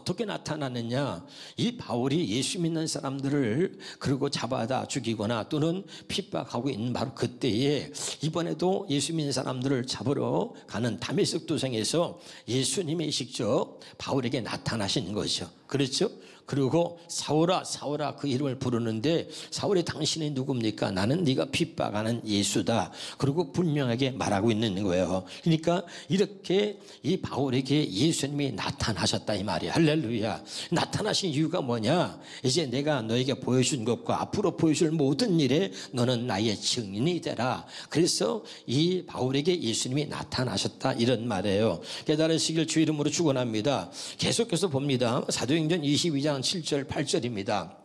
어떻게 나타나느냐? 이 바울이 예수 믿는 사람들을 그리고 잡아다 죽이거나 또는 핍박하고 있는 바로 그때에 이번에도 예수 믿는 사람들을 잡으러 가는 다메섹 도상에서 예수님이 직접 바울에게 나타나신 것이죠. 그렇죠? 그리고 사울아 사울아 그 이름을 부르는데 사울이 당신이 누굽니까? 나는 네가 핍박하는 예수다. 그리고 분명하게 말하고 있는 거예요. 그러니까 이렇게 이 바울에게 예수님이 나타나셨다 이 말이야. 할렐루야. 나타나신 이유가 뭐냐? 이제 내가 너에게 보여준 것과 앞으로 보여줄 모든 일에 너는 나의 증인이 되라. 그래서 이 바울에게 예수님이 나타나셨다 이런 말이에요. 깨달으시길 주 이름으로 축원합니다. 계속해서 봅니다. 사도행전 22장 7절 8절입니다.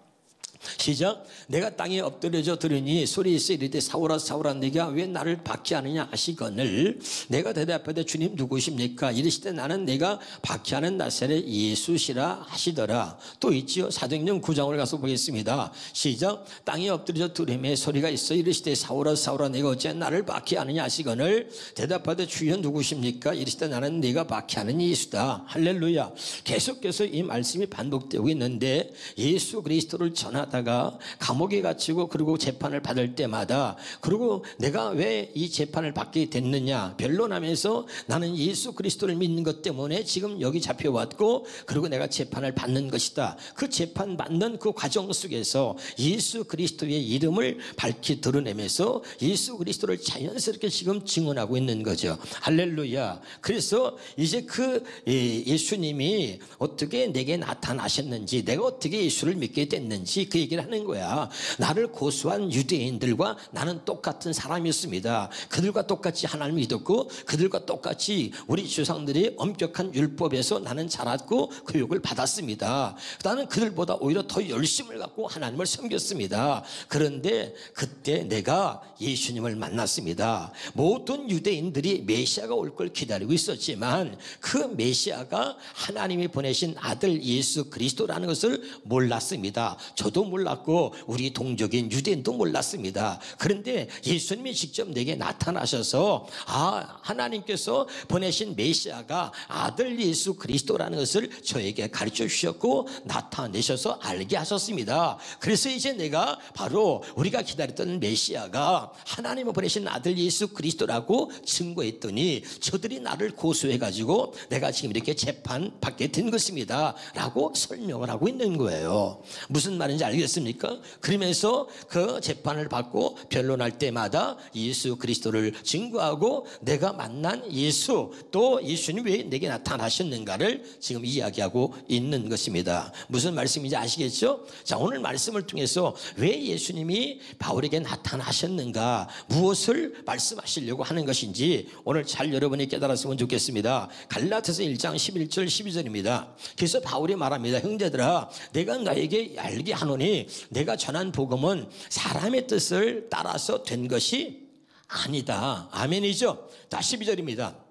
시작. 내가 땅에 엎드려져 들으니 소리에서 이르되 사울아 사울아 네가 왜 나를 박해하느냐 하시거늘 내가 대답하되 주님 누구십니까? 이르시되 나는 내가 박해하는 나사렛 예수시라 하시더라. 또 있지요. 사도행전 9장을 가서 보겠습니다. 시작. 땅에 엎드려져 들음에 소리가 있어 이르시되 사울아 사울아 네가 어찌 나를 박해하느냐 하시거늘 대답하되 주여 누구십니까? 이르시되 나는 네가 박해하는 예수다. 할렐루야. 계속해서 이 말씀이 반복되고 있는데 예수 그리스도를 전하다가 감옥에 갇히고 그리고 재판을 받을 때마다 그리고 내가 왜 이 재판을 받게 됐느냐 변론하면서 나는 예수 그리스도를 믿는 것 때문에 지금 여기 잡혀왔고 그리고 내가 재판을 받는 것이다. 그 재판 받는 그 과정 속에서 예수 그리스도의 이름을 밝히 드러내면서 예수 그리스도를 자연스럽게 지금 증언하고 있는 거죠. 할렐루야. 그래서 이제 그 예수님이 어떻게 내게 나타나셨는지 내가 어떻게 예수를 믿게 됐는지 그 얘기를 하는 거야. 나를 고소한 유대인들과 나는 똑같은 사람이었습니다. 그들과 똑같이 하나님을 믿었고 그들과 똑같이 우리 조상들이 엄격한 율법에서 나는 자랐고 교육을 받았습니다. 나는 그들보다 오히려 더 열심을 갖고 하나님을 섬겼습니다. 그런데 그때 내가 예수님을 만났습니다. 모든 유대인들이 메시아가 올 걸 기다리고 있었지만 그 메시아가 하나님이 보내신 아들 예수 그리스도라는 것을 몰랐습니다. 저도 몰랐고 우리 동족인 유대인도 몰랐습니다. 그런데 예수님이 직접 내게 나타나셔서 하나님께서 보내신 메시아가 아들 예수 그리스도라는 것을 저에게 가르쳐 주셨고 나타내셔서 알게 하셨습니다. 그래서 이제 내가 바로 우리가 기다렸던 메시아가 하나님이 보내신 아들 예수 그리스도라고 증거했더니 저들이 나를 고소해가지고 내가 지금 이렇게 재판받게 된 것입니다 라고 설명을 하고 있는 거예요. 무슨 말인지 알겠습니까? 그러면서 그 재판을 받고 변론할 때마다 예수 그리스도를 증거하고 내가 만난 예수 또 예수님 왜 내게 나타나셨는가를 지금 이야기하고 있는 것입니다. 무슨 말씀인지 아시겠죠? 자, 오늘 말씀을 통해서 왜 예수님이 바울에게 나타나셨는가 무엇을 말씀하시려고 하는 것인지 오늘 잘 여러분이 깨달았으면 좋겠습니다. 갈라디아서 1장 11절 12절입니다. 그래서 바울이 말합니다. 형제들아 내가 너에게 알게 하노니 내가 전한 복음은 사람의 뜻을 따라서 된 것이 아니다. 아멘이죠. 다 12절입니다.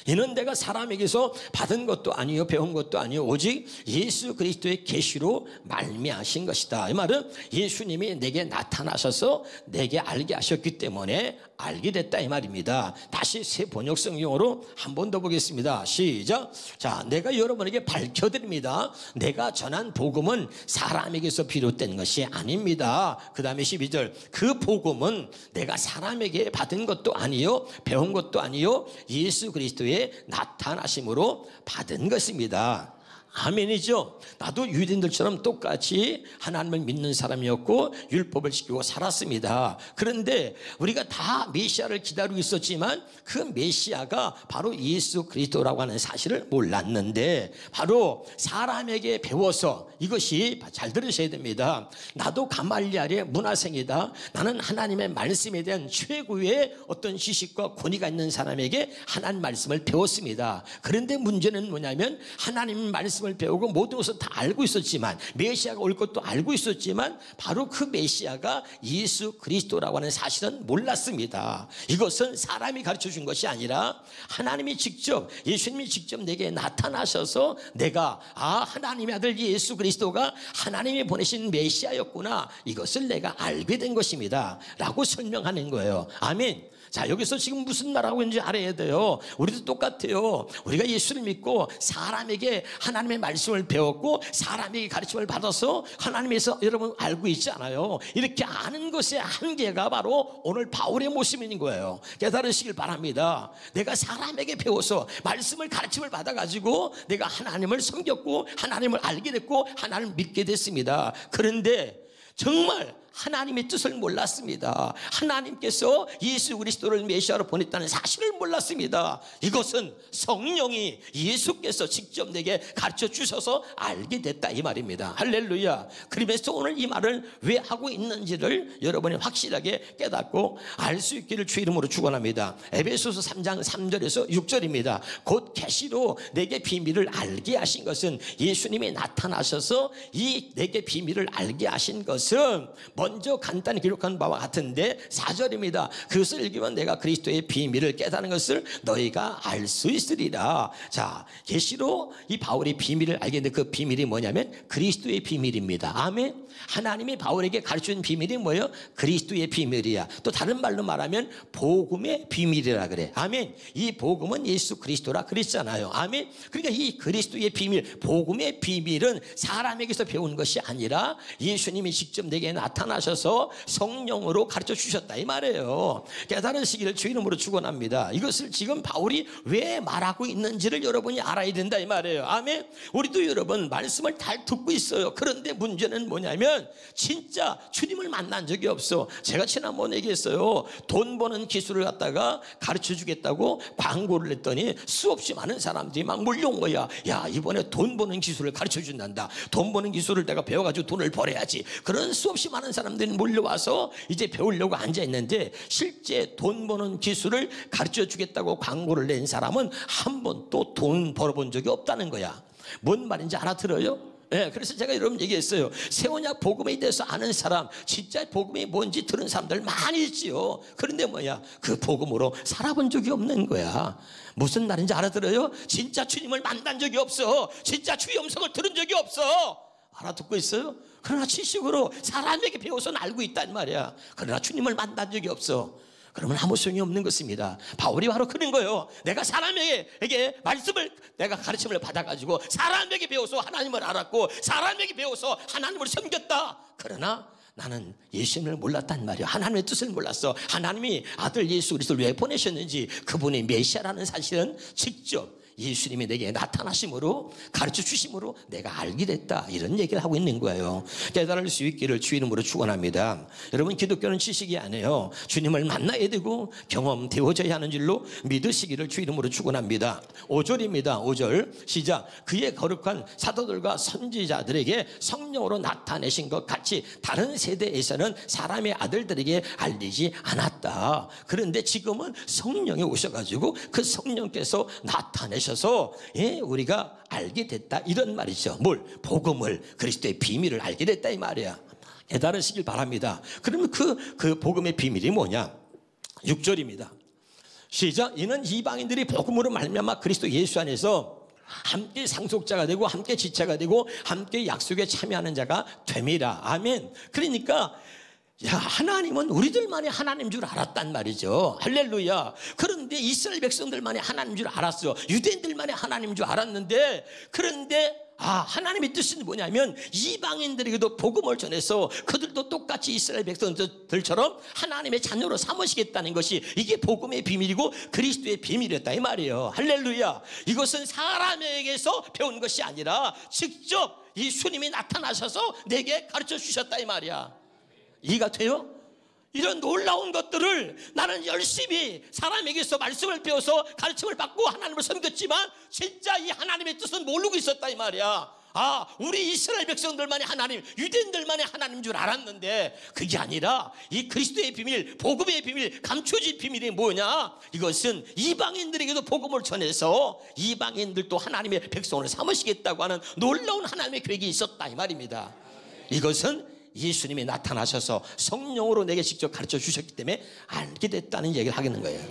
이는 내가 사람에게서 받은 것도 아니요 배운 것도 아니요 오직 예수 그리스도의 계시로 말미암으신 것이다. 이 말은 예수님이 내게 나타나셔서 내게 알게 하셨기 때문에 알게 됐다 이 말입니다. 다시 새 번역 성경으로 한 번 더 보겠습니다. 시작. 자, 내가 여러분에게 밝혀드립니다. 내가 전한 복음은 사람에게서 비롯된 것이 아닙니다. 그 다음에 12절. 그 복음은 내가 사람에게 받은 것도 아니요 배운 것도 아니요 예수 그리스도의 나타나심으로 받은 것입니다. 아멘이죠. 나도 유대인들처럼 똑같이 하나님을 믿는 사람이었고 율법을 지키고 살았습니다. 그런데 우리가 다 메시아를 기다리고 있었지만 그 메시아가 바로 예수 그리스도라고 하는 사실을 몰랐는데 바로 사람에게 배워서 이것이 잘 들으셔야 됩니다. 나도 가말리엘의 문화생이다. 나는 하나님의 말씀에 대한 최고의 어떤 지식과 권위가 있는 사람에게 하나님 말씀을 배웠습니다. 그런데 문제는 뭐냐면 하나님 말씀 을 배우고 모든 것을 다 알고 있었지만 메시아가 올 것도 알고 있었지만 바로 그 메시아가 예수 그리스도라고 하는 사실은 몰랐습니다. 이것은 사람이 가르쳐 준 것이 아니라 하나님이 직접 예수님이 직접 내게 나타나셔서 내가 하나님의 아들 예수 그리스도가 하나님이 보내신 메시아였구나 이것을 내가 알게 된 것입니다 라고 설명하는 거예요. 아멘. 자, 여기서 지금 무슨 말하고 있는지 알아야 돼요. 우리도 똑같아요. 우리가 예수를 믿고 사람에게 하나님의 하나님의 말씀을 배웠고 사람에게 가르침을 받아서 하나님에서 여러분 알고 있지 않아요. 이렇게 아는 것의 한계가 바로 오늘 바울의 모습인 거예요. 깨달으시길 바랍니다. 내가 사람에게 배워서 말씀을 가르침을 받아가지고 내가 하나님을 섬겼고 하나님을 알게 됐고 하나님을 믿게 됐습니다. 그런데 정말 하나님의 뜻을 몰랐습니다. 하나님께서 예수 그리스도를 메시아로 보냈다는 사실을 몰랐습니다. 이것은 성령이 예수께서 직접 내게 가르쳐 주셔서 알게 됐다 이 말입니다. 할렐루야. 그러면서 오늘 이 말을 왜 하고 있는지를 여러분이 확실하게 깨닫고 알 수 있기를 주 이름으로 축원합니다. 에베소서 3장 3절에서 6절입니다. 곧 계시로 내게 비밀을 알게 하신 것은 예수님이 나타나셔서 이 내게 비밀을 알게 하신 것은 먼저 간단히 기록한 바와 같은데 4절입니다. 그것을 읽으면 내가 그리스도의 비밀을 깨닫는 것을 너희가 알 수 있으리라. 자, 계시로 이 바울이 비밀을 알게 된 그 비밀이 뭐냐면 그리스도의 비밀입니다. 아멘. 하나님이 바울에게 가르쳐준 비밀이 뭐예요? 그리스도의 비밀이야. 또 다른 말로 말하면 복음의 비밀이라 그래. 아멘. 이 복음은 예수 그리스도라 그랬잖아요. 아멘. 그러니까 이 그리스도의 비밀, 복음의 비밀은 사람에게서 배운 것이 아니라 예수님이 직접 내게 나타나셔서 성령으로 가르쳐 주셨다 이 말이에요. 깨달으시기를 주 이름으로 축원합니다. 이것을 지금 바울이 왜 말하고 있는지를 여러분이 알아야 된다 이 말이에요. 아멘. 우리도 여러분 말씀을 잘 듣고 있어요. 그런데 문제는 뭐냐면 진짜 주님을 만난 적이 없어. 제가 지난번에 얘기했어요. 돈 버는 기술을 갖다가 가르쳐 주겠다고 광고를 했더니 수없이 많은 사람들이 막 몰려온 거야. 야, 이번에 돈 버는 기술을 가르쳐 준단다. 돈 버는 기술을 내가 배워가지고 돈을 벌어야지. 그런 수없이 많은 사람들이 몰려와서 이제 배우려고 앉아있는데 실제 돈 버는 기술을 가르쳐 주겠다고 광고를 낸 사람은 한 번도 돈 벌어본 적이 없다는 거야. 뭔 말인지 알아들어요? 네, 그래서 제가 여러분 얘기했어요. 새 언약 복음에 대해서 아는 사람, 진짜 복음이 뭔지 들은 사람들 많이 있지요. 그런데 뭐야, 그 복음으로 살아본 적이 없는 거야. 무슨 말인지 알아들어요? 진짜 주님을 만난 적이 없어. 진짜 주의 음성을 들은 적이 없어. 알아듣고 있어요? 그러나 지식으로 사람에게 배워서는 알고 있단 말이야. 그러나 주님을 만난 적이 없어. 그러면 아무 소용이 없는 것입니다. 바울이 바로 그런 거예요. 내가 사람에게 말씀을 내가 가르침을 받아가지고 사람에게 배워서 하나님을 알았고 사람에게 배워서 하나님을 섬겼다. 그러나 나는 예수님을 몰랐단 말이야. 하나님의 뜻을 몰랐어. 하나님이 아들 예수 그리스도를 왜 보내셨는지 그분이 메시아라는 사실은 직접 예수님이 내게 나타나심으로 가르쳐 주심으로 내가 알게 됐다. 이런 얘기를 하고 있는 거예요. 깨달을 수 있기를 주 이름으로 축원합니다. 여러분 기독교는 지식이 아니에요. 주님을 만나야 되고 경험되어져야 하는 줄로 믿으시기를 주 이름으로 축원합니다. 5절입니다. 5절 시작. 그의 거룩한 사도들과 선지자들에게 성령으로 나타내신 것 같이 다른 세대에서는 사람의 아들들에게 알리지 않았다. 그런데 지금은 성령이 오셔가지고 그 성령께서 나타내셔서 우리가 알게 됐다 이런 말이죠. 뭘? 복음을, 그리스도의 비밀을 알게 됐다 이 말이야. 깨달으시길 바랍니다. 그러면 그 복음의 비밀이 뭐냐? 6절입니다. 시작. 이는 이방인들이 복음으로 말미암아 그리스도 예수 안에서 함께 상속자가 되고 함께 지체가 되고 함께 약속에 참여하는 자가 됨이라. 아멘. 그러니까 하나님은 우리들만이 하나님인 줄 알았단 말이죠. 할렐루야. 그런데 이스라엘 백성들만이 하나님인 줄 알았어. 유대인들만이 하나님인 줄 알았는데 그런데 하나님의 뜻은 뭐냐면 이방인들에게도 복음을 전해서 그들도 똑같이 이스라엘 백성들처럼 하나님의 자녀로 삼으시겠다는 것이 이게 복음의 비밀이고 그리스도의 비밀이었다 이 말이에요. 할렐루야. 이것은 사람에게서 배운 것이 아니라 직접 예수님이 나타나셔서 내게 가르쳐 주셨다 이 말이야. 이해가 돼요? 이런 놀라운 것들을 나는 열심히 사람에게서 말씀을 배워서 가르침을 받고 하나님을 섬겼지만 진짜 이 하나님의 뜻은 모르고 있었다 이 말이야. 우리 이스라엘 백성들만이 하나님, 유대인들만이 하나님인 줄 알았는데 그게 아니라 이 그리스도의 비밀, 복음의 비밀, 감춰진 비밀이 뭐냐? 이것은 이방인들에게도 복음을 전해서 이방인들도 하나님의 백성을 삼으시겠다고 하는 놀라운 하나님의 계획이 있었다 이 말입니다. 이것은 예수님이 나타나셔서 성령으로 내게 직접 가르쳐 주셨기 때문에 알게 됐다는 얘기를 하겠는 거예요.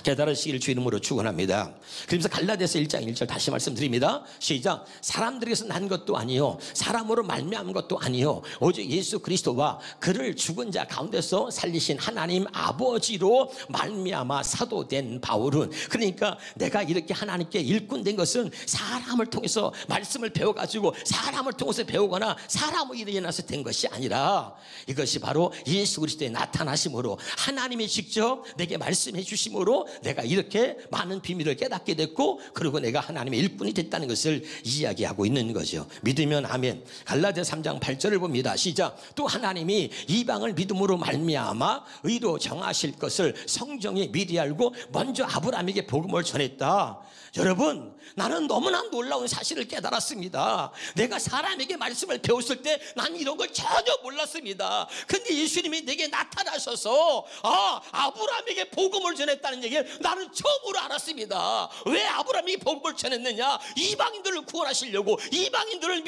깨달으시기를 주 이름으로 축원합니다. 그러면서 갈라디아서 1장 1절 다시 말씀드립니다. 시작. 사람들에게서 난 것도 아니요 사람으로 말미암은 것도 아니요 오직 예수 그리스도와 그를 죽은 자 가운데서 살리신 하나님 아버지로 말미암아 사도된 바울은, 그러니까 내가 이렇게 하나님께 일꾼 된 것은 사람을 통해서 말씀을 배워가지고 사람을 통해서 배우거나 사람의 일에 일어나서 된 것이 아니라 이것이 바로 예수 그리스도의 나타나심으로 하나님이 직접 내게 말씀해 주심으로 내가 이렇게 많은 비밀을 깨닫게 됐고, 그리고 내가 하나님의 일꾼이 됐다는 것을 이야기하고 있는 거죠. 믿으면 아멘. 갈라디아서 3장 8절을 봅니다. 시작. 또 하나님이 이방을 믿음으로 말미암아 의로 정하실 것을 성경이 미리 알고 먼저 아브라함에게 복음을 전했다. 여러분, 나는 너무나 놀라운 사실을 깨달았습니다. 내가 사람에게 말씀을 배웠을 때 난 이런 걸 전혀 몰랐습니다. 근데 예수님이 내게 나타나셔서 아브라함에게 복음을 전했다는 얘기를 나는 처음으로 알았습니다. 왜 아브라함이 복음을 전했느냐? 이방인들을 구원하시려고, 이방인들을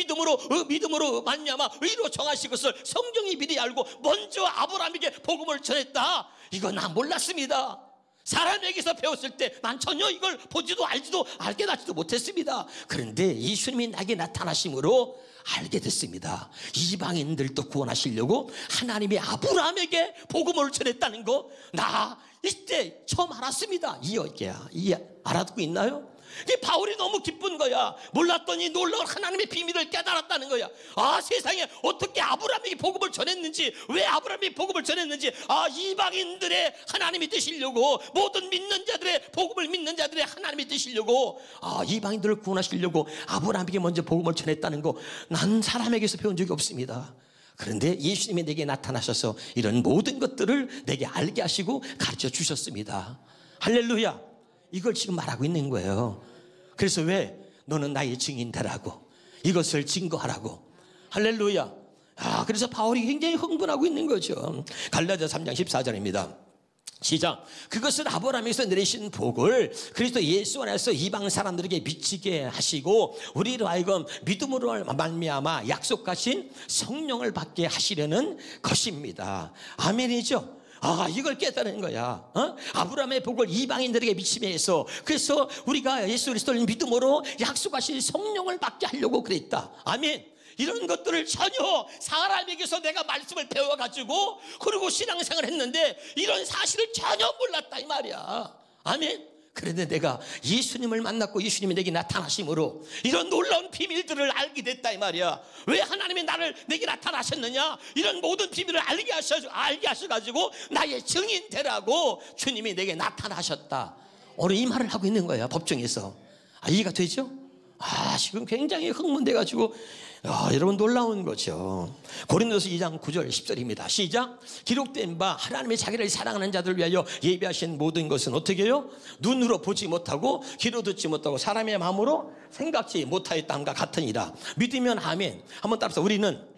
믿음으로 말미암아 의로 정하실 것을 성경이 미리 알고 먼저 아브라함에게 복음을 전했다. 이거 나 몰랐습니다. 사람에게서 배웠을 때 난 전혀 이걸 보지도 알지도 깨닫지도 못했습니다. 그런데 예수님이 나에게 나타나심으로 알게 됐습니다. 이방인들도 구원하시려고 하나님이 아브라함에게 복음을 전했다는 거 나 이때 처음 알았습니다. 알아듣고 있나요? 바울이 너무 기쁜 거야. 몰랐더니 놀라운 하나님의 비밀을 깨달았다는 거야. 세상에 어떻게 아브라함에게 복음을 전했는지, 왜 아브라함이 복음을 전했는지, 이방인들의 하나님이 되시려고, 모든 믿는 자들의 복음을 믿는 자들의 하나님이 되시려고, 이방인들을 구원하시려고 아브라함에게 먼저 복음을 전했다는 거 난 사람에게서 배운 적이 없습니다. 그런데 예수님이 내게 나타나셔서 이런 모든 것들을 내게 알게 하시고 가르쳐 주셨습니다. 할렐루야. 이걸 지금 말하고 있는 거예요. 그래서 왜 너는 나의 증인 되라고, 이것을 증거하라고. 할렐루야. 그래서 바울이 굉장히 흥분하고 있는 거죠. 갈라디아서 3장 14절입니다. 시작. 그것은 아브라함에서 내리신 복을 그리스도 예수 안에서 이방 사람들에게 미치게 하시고 우리로 하여금 믿음으로 말미암아 약속하신 성령을 받게 하시려는 것입니다. 아멘이죠. 이걸 깨달은 거야. 아브라함의 복을 이방인들에게 미치게 해서, 그래서 우리가 예수 그리스도를 믿음으로 약속하신 성령을 받게 하려고 그랬다. 아멘. 이런 것들을 전혀 사람에게서 내가 말씀을 배워가지고 그리고 신앙생활을 했는데 이런 사실을 전혀 몰랐다 이 말이야. 아멘. 그런데 내가 예수님을 만났고 예수님이 내게 나타나심으로 이런 놀라운 비밀들을 알게 됐다 이 말이야. 왜 하나님이 내게 나타나셨느냐? 이런 모든 비밀을 알게 하셔가지고 나의 증인 되라고 주님이 내게 나타나셨다. 오늘 이 말을 하고 있는 거야. 법정에서. 이해가 되죠? 지금 굉장히 흥분돼가지고 여러분 놀라운 거죠. 고린도서 2장 9절 10절입니다. 시작. 기록된 바 하나님이 자기를 사랑하는 자들을 위하여 예비하신 모든 것은 어떻게 해요? 눈으로 보지 못하고 귀로 듣지 못하고 사람의 마음으로 생각지 못하였다함과 같으니라. 믿으면 아멘. 한번 따라서 우리는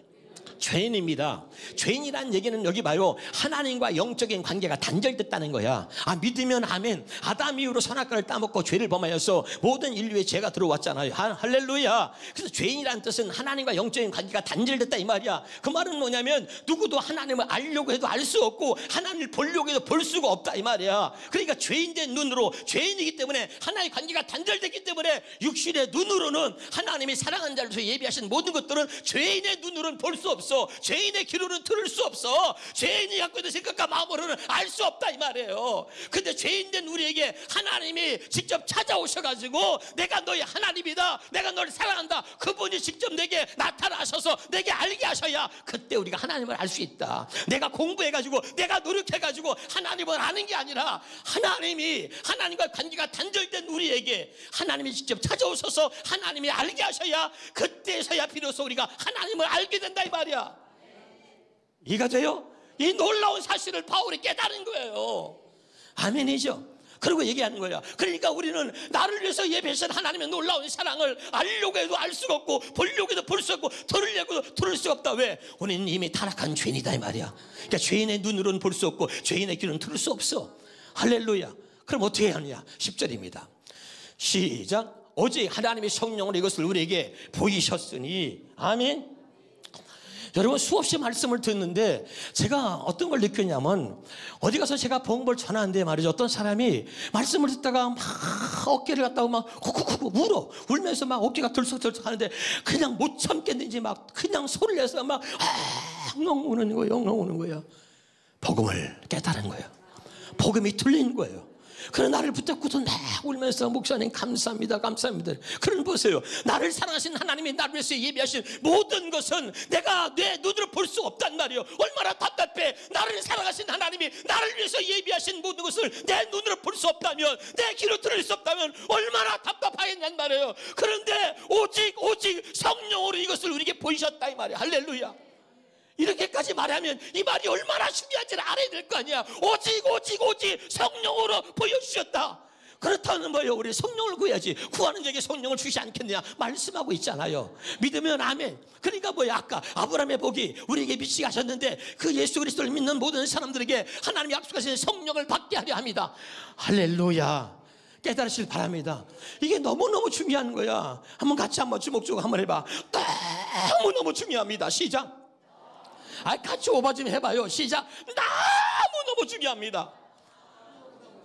죄인입니다. 죄인이란 얘기는 여기 봐요. 하나님과 영적인 관계가 단절됐다는 거야. 믿으면 아멘. 아담 이후로 선악과를 따먹고 죄를 범하여서 모든 인류의 죄가 들어왔잖아요. 할렐루야. 그래서 죄인이란 뜻은 하나님과 영적인 관계가 단절됐다 이 말이야. 그 말은 뭐냐면 누구도 하나님을 알려고 해도 알 수 없고 하나님을 보려고 해도 볼 수가 없다 이 말이야. 그러니까 죄인된 눈으로, 죄인이기 때문에 하나님의 관계가 단절됐기 때문에 육신의 눈으로는 하나님이 사랑하는 자로서 예비하신 모든 것들은 죄인의 눈으로는 볼 수 없어. 죄인의 귀로는 들을 수 없어. 죄인이 갖고 있는 생각과 마음으로는 알 수 없다 이 말이에요. 근데 죄인된 우리에게 하나님이 직접 찾아오셔가지고 내가 너의 하나님이다, 내가 너를 사랑한다, 그분이 직접 내게 나타나셔서 내게 알게 하셔야 그때 우리가 하나님을 알 수 있다. 내가 공부해가지고 내가 노력해가지고 하나님을 아는 게 아니라 하나님과 관계가 단절된 우리에게 하나님이 직접 찾아오셔서 하나님이 알게 하셔야 그때서야 비로소 우리가 하나님을 알게 된다 이 말이야. 이해가 돼요? 이 놀라운 사실을 바울이 깨달은 거예요. 아멘이죠. 그리고 얘기하는 거야. 그러니까 우리는 나를 위해서 예배하신 하나님의 놀라운 사랑을 알려고 해도 알 수가 없고 보려고 해도 볼 수 없고 들으려고 해도 들을 수가 없다. 왜? 우리는 이미 타락한 죄인이다 이 말이야. 그러니까 죄인의 눈으로는 볼 수 없고 죄인의 귀로는 들을 수 없어. 할렐루야. 그럼 어떻게 하느냐? 10절입니다. 시작. 오직 하나님의 성령으로 이것을 우리에게 보이셨으니 아멘. 여러분 수없이 말씀을 듣는데 제가 어떤 걸 느꼈냐면 어디 가서 제가 복음을 전하는데 말이죠. 어떤 사람이 말씀을 듣다가 막 어깨를 갖다가 막 쿡쿡쿡 울면서 막 어깨가 들썩들썩 하는데 그냥 못 참겠는지 막 그냥 소리를 내서 막 엉엉 우는 거예요. 엉엉 우는 거예요. 복음을 깨달은 거예요. 복음이 틀린 거예요. 그런 나를 붙잡고도 막 울면서 목사님 감사합니다 감사합니다. 그런 보세요. 나를 사랑하신 하나님이 나를 위해서 예비하신 모든 것은 내가 내 눈으로 볼 수 없단 말이에요. 얼마나 답답해. 나를 사랑하신 하나님이 나를 위해서 예비하신 모든 것을 내 눈으로 볼 수 없다면, 내 귀로 들을 수 없다면 얼마나 답답하겠냔 말이에요. 그런데 오직 성령으로 이것을 우리에게 보이셨다 이 말이에요. 할렐루야. 이렇게까지 말하면 이 말이 얼마나 중요한지를 알아야 될 거 아니야. 오직 성령으로 보여주셨다. 그렇다면 뭐예요? 우리 성령을 구해야지. 구하는 자에게 성령을 주시지 않겠느냐 말씀하고 있잖아요. 믿으면 아멘. 그러니까 뭐야, 아까 아브라함의 복이 우리에게 미치게 하셨는데 그 예수 그리스도를 믿는 모든 사람들에게 하나님이 약속하신 성령을 받게 하려 합니다. 할렐루야. 깨달으시길 바랍니다. 이게 너무너무 중요한 거야. 한번 같이 한번 주목주목 한번 해봐. 너무너무 중요합니다. 시작. 같이 오바 좀 해봐요. 시작. 너무너무 중요합니다.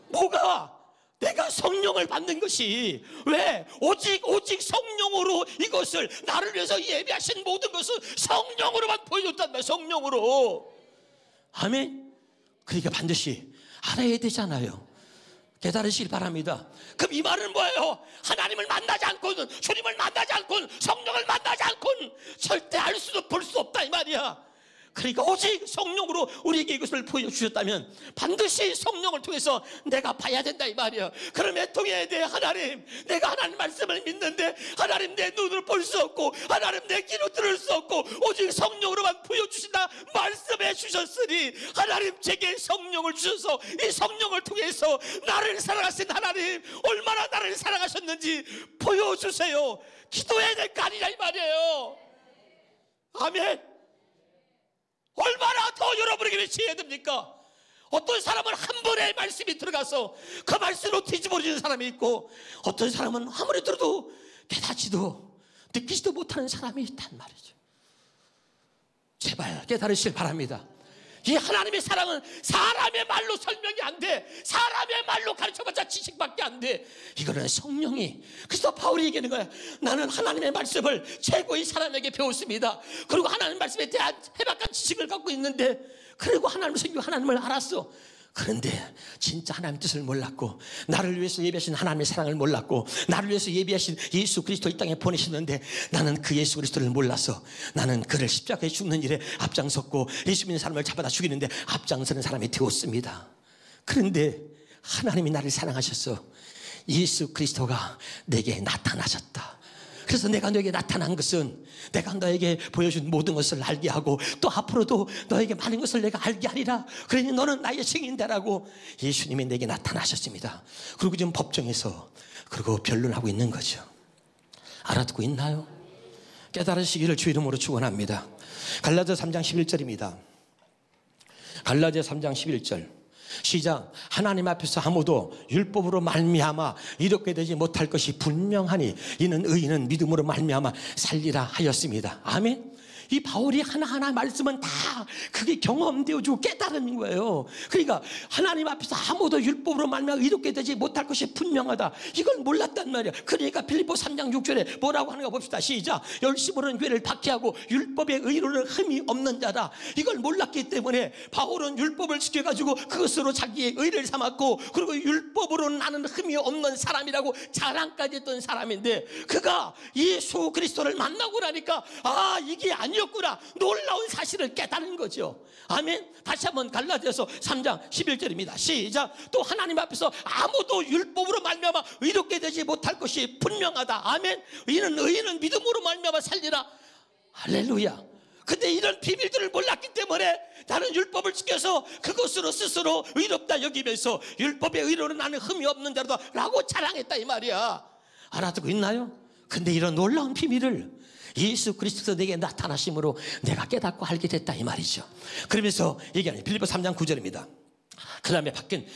뭐가? 내가 성령을 받는 것이. 왜? 오직 성령으로 이것을 나를 위해서 예비하신 모든 것은 성령으로만 보여줬단 말이에요. 성령으로. 아멘. 그러니까 반드시 알아야 되잖아요. 깨달으시길 바랍니다. 그럼 이 말은 뭐예요? 하나님을 만나지 않고는, 주님을 만나지 않고는, 성령을 만나지 않고는 절대 알 수도 볼 수 없다 이 말이야. 그러니까 오직 성령으로 우리에게 이것을 보여주셨다면 반드시 성령을 통해서 내가 봐야 된다 이 말이야. 그럼 애통해야 돼. 하나님, 내가 하나님 말씀을 믿는데 하나님 내 눈으로 볼 수 없고 하나님 내 귀로 들을 수 없고 오직 성령으로만 보여주신다 말씀해 주셨으니 하나님 제게 성령을 주셔서 이 성령을 통해서 나를 사랑하신 하나님 얼마나 나를 사랑하셨는지 보여주세요. 기도해야 될 거 아니냐 이 말이에요. 아멘. 얼마나 더 여러분에게 외쳐야 됩니까? 어떤 사람은 한 번에 말씀이 들어가서 그 말씀으로 뒤집어지는 사람이 있고, 어떤 사람은 아무리 들어도 깨닫지도 느끼지도 못하는 사람이 있단 말이죠. 제발 깨달으시길 바랍니다. 이 하나님의 사랑은 사람의 말로 설명이 안 돼. 사람의 말로 가르쳐봤자 지식밖에 안 돼. 이거는 성령이. 그래서 바울이 얘기하는 거야. 나는 하나님의 말씀을 최고의 사람에게 배웠습니다. 그리고 하나님 말씀에 대한 해박한 지식을 갖고 있는데, 그리고 하나님을 섬기고 하나님을 알았어. 그런데 진짜 하나님의 뜻을 몰랐고, 나를 위해서 예비하신 하나님의 사랑을 몰랐고, 나를 위해서 예비하신 예수 그리스도 이 땅에 보내셨는데 나는 그 예수 그리스도를 몰라서 나는 그를 십자가에 죽는 일에 앞장섰고 예수 믿는 사람을 잡아다 죽이는데 앞장서는 사람이 되었습니다. 그런데 하나님이 나를 사랑하셔서 예수 그리스도가 내게 나타나셨다. 그래서 내가 너에게 나타난 것은 내가 너에게 보여준 모든 것을 알게 하고 또 앞으로도 너에게 많은 것을 내가 알게 하리라. 그러니 너는 나의 증인되라고 예수님이 내게 나타나셨습니다. 그리고 지금 법정에서 그리고 변론하고 있는 거죠. 알아듣고 있나요? 깨달으시기를 주 이름으로 축원합니다. 갈라디아 3장 11절입니다. 갈라디아 3장 11절 시작. 하나님 앞에서 아무도 율법으로 말미암아 이롭게 되지 못할 것이 분명하니 이는 의인은 믿음으로 말미암아 살리라 하였습니다. 아멘. 이 바울이 하나하나 말씀은 다 그게 경험되어지고 깨달은 거예요. 그러니까 하나님 앞에서 아무도 율법으로 말미암아 이롭게 되지 못할 것이 분명하다. 이걸 몰랐단 말이야. 그러니까 빌립보 3장 6절에 뭐라고 하는가 봅시다. 시작. 열심으로는 죄를 박해하고 율법의 의로는 흠이 없는 자다. 이걸 몰랐기 때문에 바울은 율법을 지켜가지고 그것으로 자기의 의를 삼았고, 그리고 율법으로 나는 흠이 없는 사람이라고 자랑까지 했던 사람인데, 그가 예수 그리스도를 만나고 나니까 이게 아니었구나. 놀라운 사실을 깨달은 거죠. 아멘. 다시 한번 갈라디아서 3장 11절입니다. 시작. 또 하나님 앞에서 아무도 율법으로 말미암아 의롭게 되지 못할 것이 분명하다. 아멘. 이는 의인은 믿음으로 말미암아 살리라. 할렐루야. 근데 이런 비밀들을 몰랐기 때문에 나는 율법을 지켜서 그것으로 스스로 의롭다 여기면서 율법의 의로는 나는 흠이 없는 자로다 라고 자랑했다 이 말이야. 알아듣고 있나요? 근데 이런 놀라운 비밀을 예수 그리스도 내게 나타나심으로 내가 깨닫고 알게 됐다 이 말이죠. 그러면서 얘기하는 빌립보 3장 9절입니다. 그 다음에 바뀐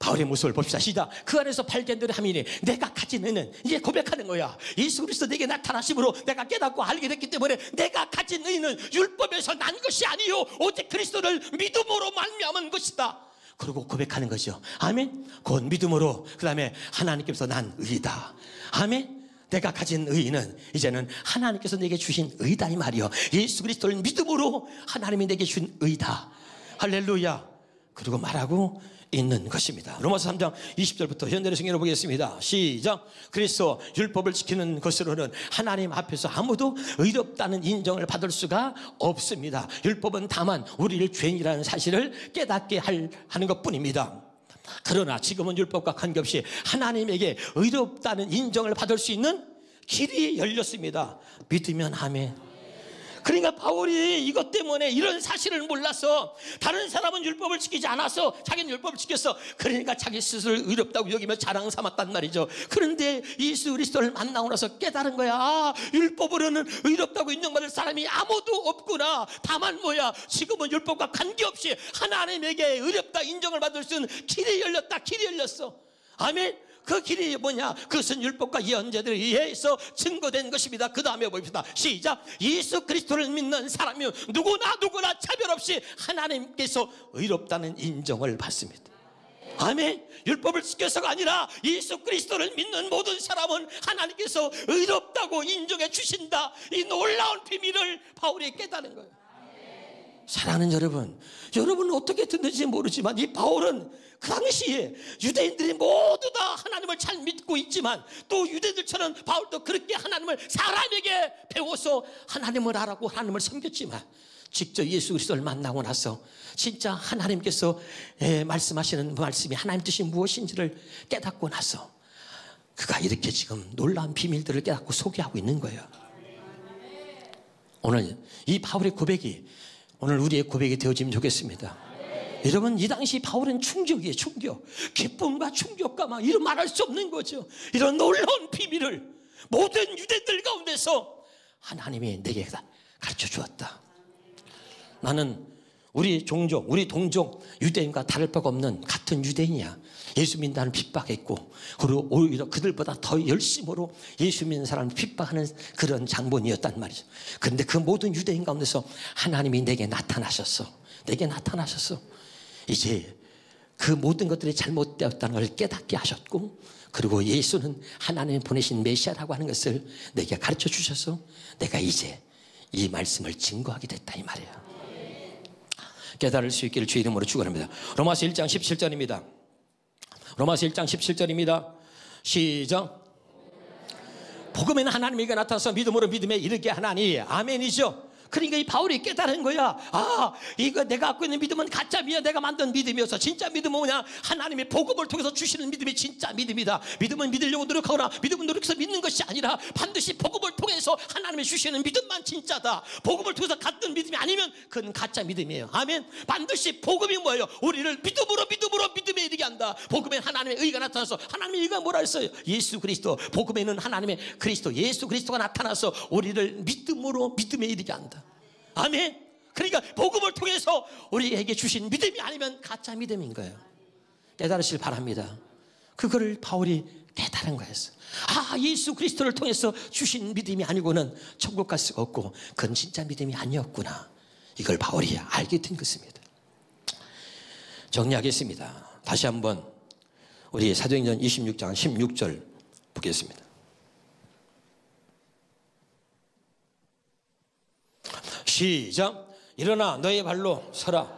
바울의 모습을 봅시다. 시작. 그 안에서 발견되는 하민이 내가 가진 의는, 이제 고백하는 거야. 예수 그리스도 내게 나타나심으로 내가 깨닫고 알게 됐기 때문에 내가 가진 의는 율법에서 난 것이 아니요 오직 그리스도를 믿음으로 말미암은 것이다. 그리고 고백하는 거죠. 아멘. 곧 믿음으로, 그 다음에 하나님께서 난 의다. 아멘. 내가 가진 의는 이제는 하나님께서 내게 주신 의다 이 말이요. 예수 그리스도를 믿음으로 하나님이 내게 주신 의다. 할렐루야. 그리고 말하고 있는 것입니다. 로마서 3장 20절부터 현대의 성경으로 보겠습니다. 시작. 그리스도 율법을 지키는 것으로는 하나님 앞에서 아무도 의롭다는 인정을 받을 수가 없습니다. 율법은 다만 우리를 죄인이라는 사실을 깨닫게 하는 것뿐입니다. 그러나 지금은 율법과 관계없이 하나님에게 의롭다는 인정을 받을 수 있는 길이 열렸습니다. 믿으면 아멘. 그러니까 바울이 이것 때문에 이런 사실을 몰라서 다른 사람은 율법을 지키지 않아서 자기는 율법을 지켰어. 그러니까 자기 스스로를 의롭다고 여기며 자랑 삼았단 말이죠. 그런데 예수 그리스도를 만나고 나서 깨달은 거야. 아, 율법으로는 의롭다고 인정받을 사람이 아무도 없구나. 다만 뭐야, 지금은 율법과 관계없이 하나님에게 의롭다 인정을 받을 수 있는 길이 열렸다. 길이 열렸어. 아멘. 그 길이 뭐냐? 그것은 율법과 예언자들에 의해서 증거된 것입니다. 그 다음에 봅시다. 시작. 예수 그리스도를 믿는 사람이 누구나 차별 없이 하나님께서 의롭다는 인정을 받습니다. 아멘. 율법을 지켜서가 아니라 예수 그리스도를 믿는 모든 사람은 하나님께서 의롭다고 인정해 주신다. 이 놀라운 비밀을 바울이 깨닫는 거예요. 사랑하는 여러분, 여러분은 어떻게 듣는지 모르지만 이 바울은 그 당시에 유대인들이 모두 다 하나님을 잘 믿고 있지만 또 유대인들처럼 바울도 그렇게 하나님을 사람에게 배워서 하나님을 알았고 하나님을 섬겼지만 직접 예수 그리스도를 만나고 나서 진짜 하나님께서 말씀하시는 말씀이 하나님 뜻이 무엇인지를 깨닫고 나서 그가 이렇게 지금 놀라운 비밀들을 깨닫고 소개하고 있는 거예요. 오늘 이 바울의 고백이 오늘 우리의 고백이 되어지면 좋겠습니다. 여러분, 이 당시 바울은 충격이에요. 충격. 기쁨과 충격과 막 이런 말할 수 없는 거죠. 이런 놀라운 비밀을 모든 유대인들 가운데서 하나님이 내게 가르쳐 주었다. 나는 우리 동족 유대인과 다를 바가 없는 같은 유대인이야. 예수 믿는다는 핍박했고, 그리고 오히려 그들보다 더 열심으로 예수 믿는 사람을 핍박하는 그런 장본이었단 말이죠. 그런데 그 모든 유대인 가운데서 하나님이 내게 나타나셨어. 내게 나타나셨어. 이제 그 모든 것들이 잘못되었다는 걸 깨닫게 하셨고, 그리고 예수는 하나님이 보내신 메시아라고 하는 것을 내게 가르쳐 주셔서 내가 이제 이 말씀을 증거하게 됐다 이 말이에요. 깨달을 수 있기를 주의 이름으로 축원합니다. 로마서 1장 17절입니다. 로마서 1장 17절입니다. 시작. 복음에는 하나님에게 나타나서 믿음으로 믿음에 이르게 하나니. 아멘이죠. 그러니까 이 바울이 깨달은 거야. 아, 이거 내가 갖고 있는 믿음은 가짜 믿음, 내가 만든 믿음이어서 진짜 믿음은 뭐냐? 하나님의 복음을 통해서 주시는 믿음이 진짜 믿음이다. 믿음은 믿으려고 노력하거나 믿음은 노력해서 믿는 것이 아니라 반드시 복음을 통해서 하나님이 주시는 믿음만 진짜다. 복음을 통해서 갖던 믿음이 아니면 그건 가짜 믿음이에요. 아멘. 반드시 복음이 뭐예요? 우리를 믿음으로 믿음에 이르게 한다. 복음에 하나님의 의가 나타나서, 하나님의 의가 뭐라 했어요? 예수 그리스도. 복음에는 하나님의 그리스도, 예수 그리스도가 나타나서 우리를 믿음으로 믿음에 이르게 한다. 아멘. 그러니까 복음을 통해서 우리에게 주신 믿음이 아니면 가짜 믿음인 거예요. 깨달으시길 바랍니다. 그거를 바울이 깨달은 거였어요. 아, 예수 그리스도를 통해서 주신 믿음이 아니고는 천국 갈 수가 없고 그건 진짜 믿음이 아니었구나. 이걸 바울이 알게 된 것입니다. 정리하겠습니다. 다시 한번 우리 사도행전 26장 16절 보겠습니다. 시작. 일어나 너의 발로 서라.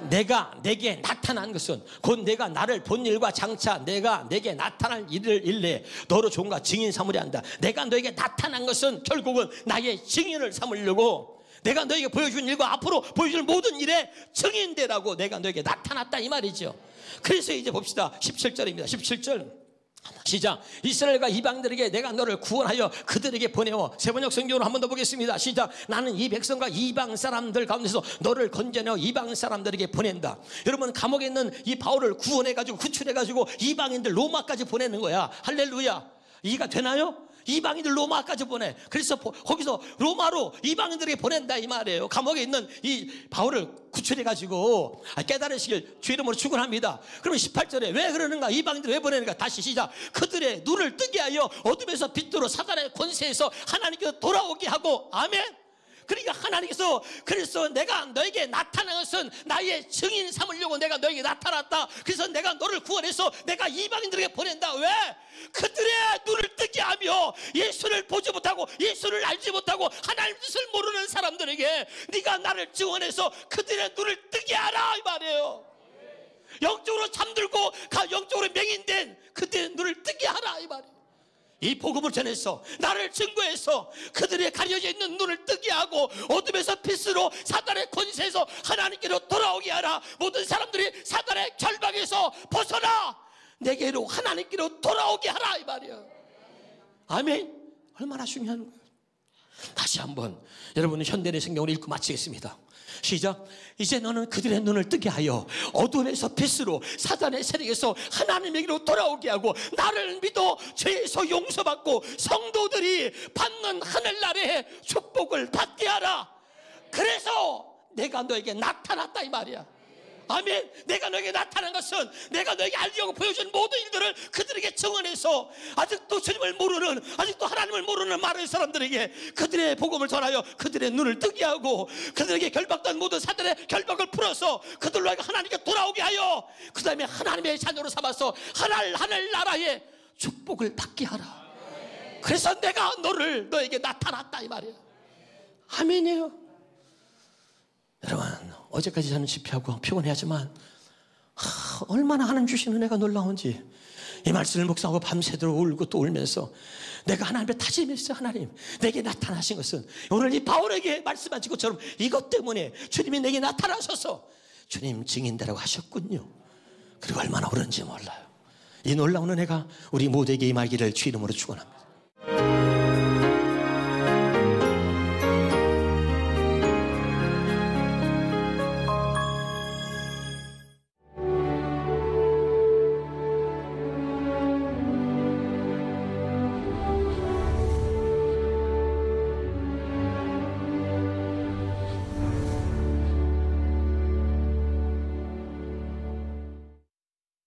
내가 내게 나타난 것은 곧 내가 나를 본 일과 장차 내가 내게 나타날 일을 일래 너로 종과 증인 삼으려 한다. 내가 너에게 나타난 것은 결국은 나의 증인을 삼으려고, 내가 너에게 보여준 일과 앞으로 보여줄 모든 일의 증인되라고 내가 너에게 나타났다 이 말이죠. 그래서 이제 봅시다. 17절입니다. 17절 시작. 이스라엘과 이방들에게 내가 너를 구원하여 그들에게 보내어. 세번역 성경으로 한 번 더 보겠습니다. 시작. 나는 이 백성과 이방 사람들 가운데서 너를 건져내어 이방 사람들에게 보낸다. 여러분, 감옥에 있는 이 바울을 구원해가지고 구출해가지고 이방인들 로마까지 보내는 거야. 할렐루야. 이해가 되나요? 이방인들 로마까지 보내. 그래서 거기서 로마로 이방인들에게 보낸다 이 말이에요. 감옥에 있는 이 바울을 구출해가지고 깨달으시길 주 이름으로 축원합니다. 그러면 18절에 왜 그러는가? 이방인들 왜 보내는가? 다시 시작. 그들의 눈을 뜨게 하여 어둠에서 빛으로 사단의 권세에서 하나님께로 돌아오게 하고. 아멘. 그러니까 하나님께서 그래서 내가 너에게 나타난 것은 나의 증인 삼으려고 내가 너에게 나타났다. 그래서 내가 너를 구원해서 내가 이방인들에게 보낸다. 왜? 그들의 눈을 뜨게 하며 예수를 보지 못하고 예수를 알지 못하고 하나님 뜻을 모르는 사람들에게 네가 나를 증언해서 그들의 눈을 뜨게 하라 이 말이에요. 영적으로 잠들고 영적으로 맹인된 그들의 눈을 뜨게 하라 이 말이에요. 이 복음을 전해서 나를 증거해서 그들의 가려져 있는 눈을 뜨게 하고 어둠에서 빛으로 사단의 권세에서 하나님께로 돌아오게 하라. 모든 사람들이 사단의 결박에서 벗어나 내게로 하나님께로 돌아오게 하라 이 말이야. 아멘. 얼마나 중요한 거예요. 다시 한번 여러분 현대의 성경을 읽고 마치겠습니다. 시작. 이제 너는 그들의 눈을 뜨게 하여 어둠에서 빛으로 사단의 세력에서 하나님에게로 돌아오게 하고 나를 믿어 죄에서 용서받고 성도들이 받는 하늘나라의 축복을 받게 하라. 그래서 내가 너에게 나타났다 이 말이야. 아멘. 내가 너에게 나타난 것은 내가 너에게 알려고 보여준 모든 일들을 그들에게 증언해서 아직도 주님을 모르는, 아직도 하나님을 모르는 많은 사람들에게 그들의 복음을 전하여 그들의 눈을 뜨게 하고 그들에게 결박된 모든 사단의 결박을 풀어서 그들로 하나님께 돌아오게 하여 그 다음에 하나님의 자녀로 삼아서 하늘나라의 축복을 받게 하라. 그래서 내가 너에게 나타났다 이 말이에요. 아멘이에요. 여러분, 어제까지 저는 집회하고 피곤해하지만 얼마나 하나님 주신 은혜가 놀라운지 이 말씀을 묵상하고 밤새도록 울고 또 울면서 내가 하나님의 다짐했어. 하나님 내게 나타나신 것은 오늘 이 바울에게 말씀하신 것처럼 이것 때문에 주님이 내게 나타나셔서 주님 증인되라고 하셨군요. 그리고 얼마나 오른지 몰라요. 이 놀라운 은혜가 우리 모두에게 임하기를 주 이름으로 축원합니다.